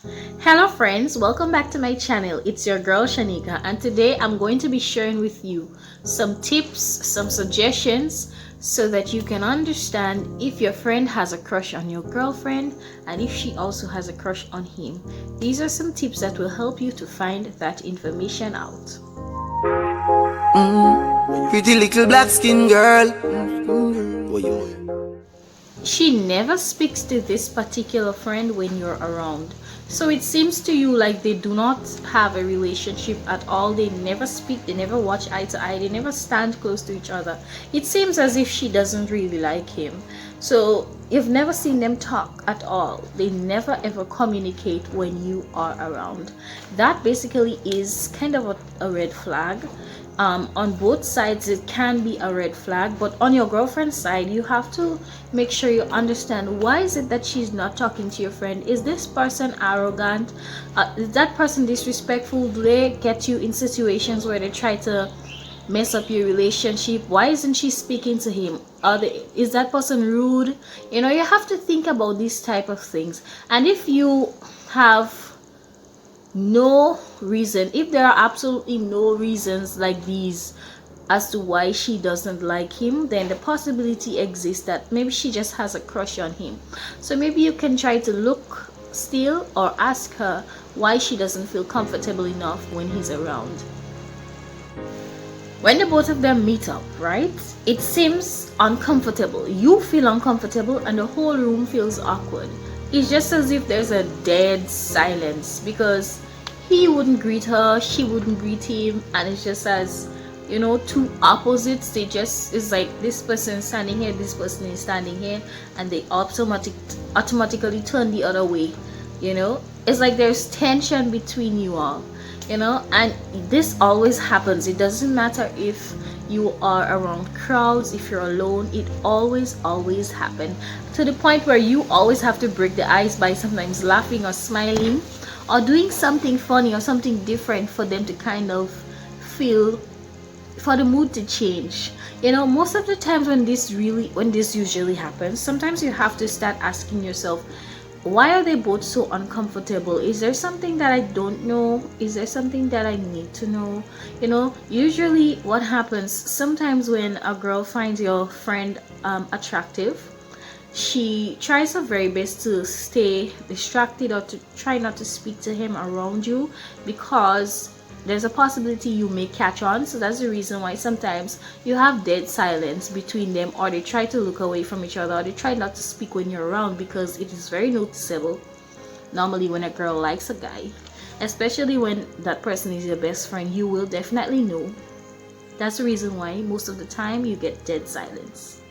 Hello friends, welcome back to my channel. It's your girl Shanika, and today I'm going to be sharing with you some tips, some suggestions so that you can understand if your friend has a crush on your girlfriend and if she also has a crush on him. These are some tips that will help you to find that information out. Pretty little black skin girl. She never speaks to this particular friend when you're around. So it seems to you like they do not have a relationship at all. They never speak, they never watch eye to eye, they never stand close to each other. It seems as if she doesn't really like him. So you've never seen them talk at all. They never ever communicate when you are around. That basically is kind of a red flag. On both sides it can be a red flag, but on your girlfriend's side you have to make sure you understand why is it that she's not talking to your friend. Is this person arrogant? Is that person disrespectful? Do they get you in situations where they try to mess up your relationship? Why isn't she speaking to him? Is that person rude? You have to think about these type of things. And if you have no reason, if there are absolutely no reasons like these as to why she doesn't like him, then the possibility exists that maybe she just has a crush on him. So maybe you can try to look still or ask her why she doesn't feel comfortable enough when he's around. When the both of them meet up, right, it seems uncomfortable. You feel uncomfortable and the whole room feels awkward. It's just as if there's a dead silence because he wouldn't greet her, she wouldn't greet him, and it's just as two opposites. It's like this person is standing here, this person is standing here, and they automatically turn the other way. It's like there's tension between you all. And this always happens. It doesn't matter if you are around crowds, if you're alone, it always happens to the point where you always have to break the ice by sometimes laughing or smiling or doing something funny or something different for them to kind of feel, for the mood to change. Most of the times when this usually happens, sometimes you have to start asking yourself, why are they both so uncomfortable? Is there something that I don't know? Is there something that I need to know? Usually what happens sometimes when a girl finds your friend attractive, she tries her very best to stay distracted or to try not to speak to him around you because there's a possibility you may catch on. So that's the reason why sometimes you have dead silence between them, or they try to look away from each other, or they try not to speak when you're around, because it is very noticeable normally when a girl likes a guy, especially when that person is your best friend. You will definitely know. That's the reason why most of the time you get dead silence.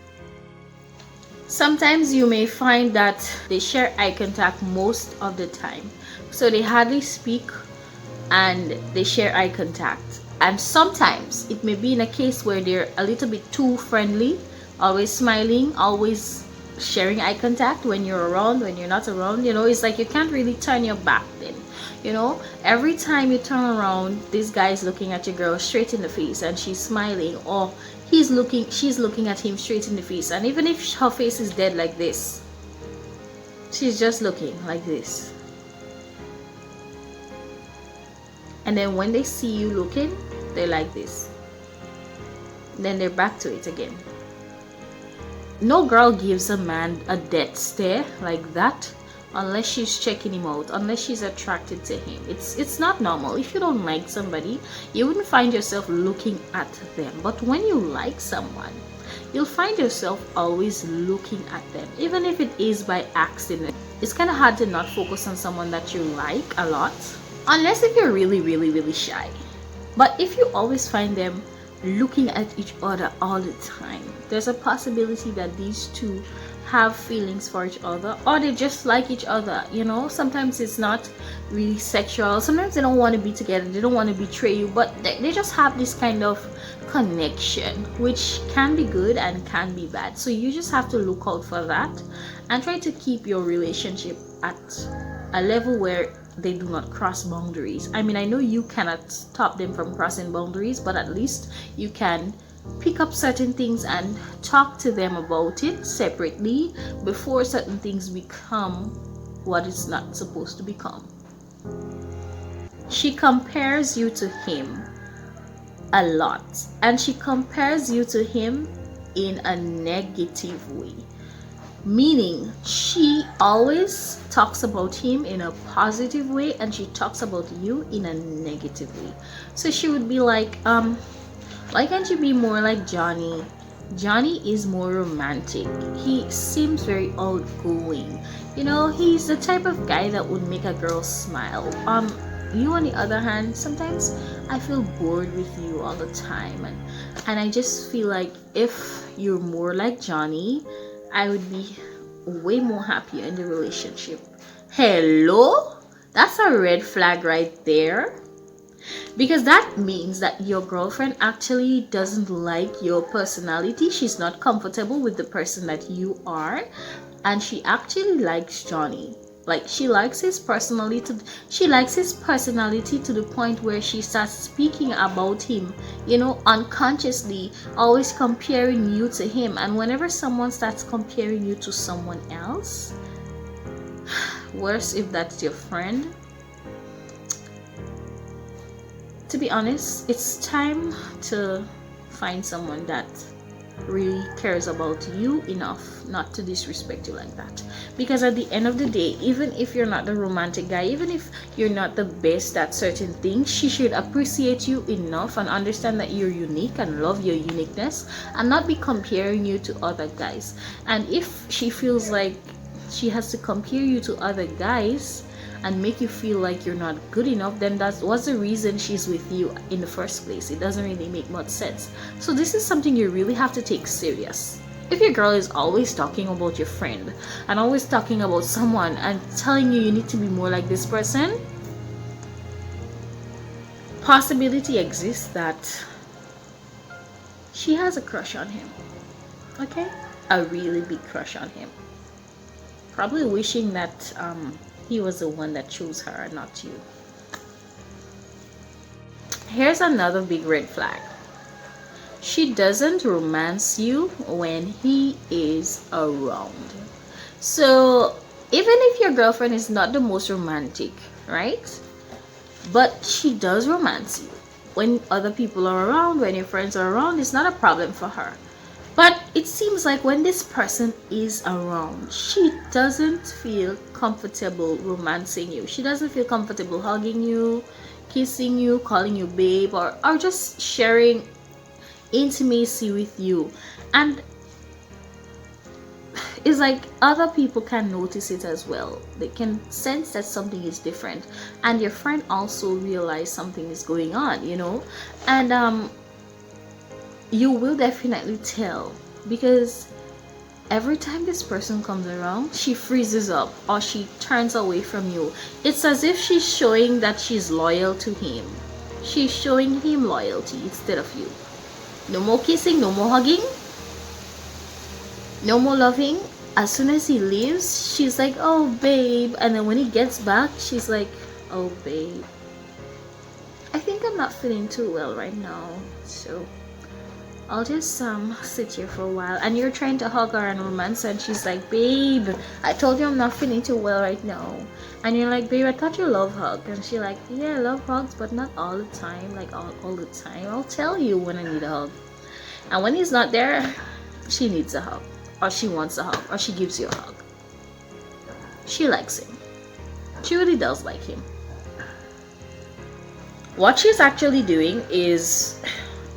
Sometimes you may find that they share eye contact most of the time, so they hardly speak and they share eye contact. And sometimes it may be in a case where they're a little bit too friendly, always smiling, always sharing eye contact when you're around, when you're not around. It's like you can't really turn your back then. Every time you turn around, this guy is looking at your girl straight in the face and she's smiling, or she's looking at him straight in the face, and even if her face is dead like this, she's just looking like this. And then when they see you looking, they're like this. Then they're back to it again. No girl gives a man a death stare like that unless she's checking him out, unless she's attracted to him. It's not normal. If you don't like somebody, you wouldn't find yourself looking at them. But when you like someone, you'll find yourself always looking at them, even if it is by accident. It's kind of hard to not focus on someone that you like a lot, unless if you're really shy. But if you always find them looking at each other all the time, there's a possibility that these two have feelings for each other, or they just like each other. Sometimes it's not really sexual, sometimes they don't want to be together, they don't want to betray you, but they just have this kind of connection, which can be good and can be bad. So you just have to look out for that and try to keep your relationship at a level where they do not cross boundaries. I know you cannot stop them from crossing boundaries, but at least you can pick up certain things and talk to them about it separately before certain things become what it's not supposed to become. She compares you to him a lot, and she compares you to him in a negative way, meaning she always talks about him in a positive way and she talks about you in a negative way. So she would be like, why can't you be more like Johnny? Johnny is more romantic. He seems very outgoing. You know, he's the type of guy that would make a girl smile. You on the other hand, sometimes I feel bored with you all the time, and I just feel like if you're more like Johnny, I would be way more happier in the relationship. Hello? That's a red flag right there. Because that means that your girlfriend actually doesn't like your personality. She's not comfortable with the person that you are, and she actually likes Johnny. Like, she likes his personality to the point where she starts speaking about him, you know, unconsciously, always comparing you to him. And whenever someone starts comparing you to someone else, worse if that's your friend, to be honest, it's time to find someone that really cares about you enough not to disrespect you like that. Because at the end of the day, even if you're not the romantic guy, even if you're not the best at certain things, she should appreciate you enough and understand that you're unique and love your uniqueness, and not be comparing you to other guys. And if she feels like she has to compare you to other guys and make you feel like you're not good enough, then that's what's the reason she's with you in the first place. It doesn't really make much sense. So this is something you really have to take serious. If your girl is always talking about your friend and always talking about someone and telling you need to be more like this person, possibility exists that she has a crush on him. Okay? A really big crush on him. Probably wishing that he was the one that chose her and not you. Here's another big red flag. She doesn't romance you when he is around. So even if your girlfriend is not the most romantic, right? But she does romance you. When other people are around, when your friends are around, it's not a problem for her. But it seems like when this person is around, she doesn't feel comfortable romancing you. She doesn't feel comfortable hugging you, kissing you, calling you babe, or just sharing intimacy with you. And it's like other people can notice it as well. They can sense that something is different, and your friend also realize something is going on, you know. And you will definitely tell, because every time this person comes around, she freezes up or she turns away from you. It's as if she's showing that she's loyal to him. She's showing him loyalty instead of you. No more kissing, no more hugging, no more loving. As soon as he leaves, she's like, oh babe, and then when he gets back, she's like, oh babe, I think I'm not feeling too well right now, so I'll just sit here for a while. And you're trying to hug her and romance her, and she's like, babe, I told you I'm not feeling too well right now. And you're like, babe, I thought you love hugs. And she's like, yeah, I love hugs, but not all the time. Like all the time, I'll tell you when I need a hug. And when he's not there, she needs a hug, or she wants a hug, or she gives you a hug. She likes him. She really does like him. What she's actually doing is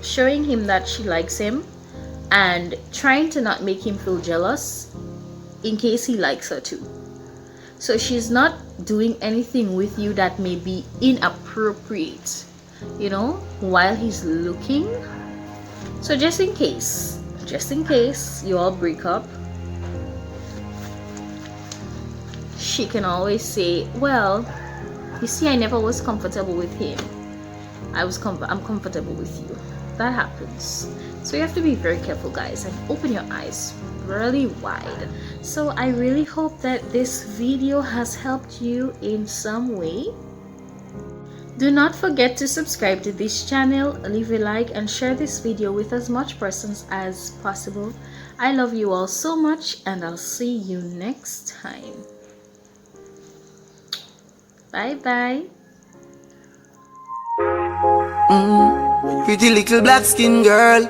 showing him that she likes him and trying to not make him feel jealous in case he likes her too. So she's not doing anything with you that may be inappropriate, you know, while he's looking. So just in case you all break up, she can always say, well, you see, I never was comfortable with him. I'm comfortable with you. That happens. So you have to be very careful, guys, and open your eyes really wide. So I really hope that this video has helped you in some way. Do not forget to subscribe to this channel, leave a like, and share this video with as much persons as possible. I love you all so much, and I'll see you next time. Bye bye. Pretty little black skin girl.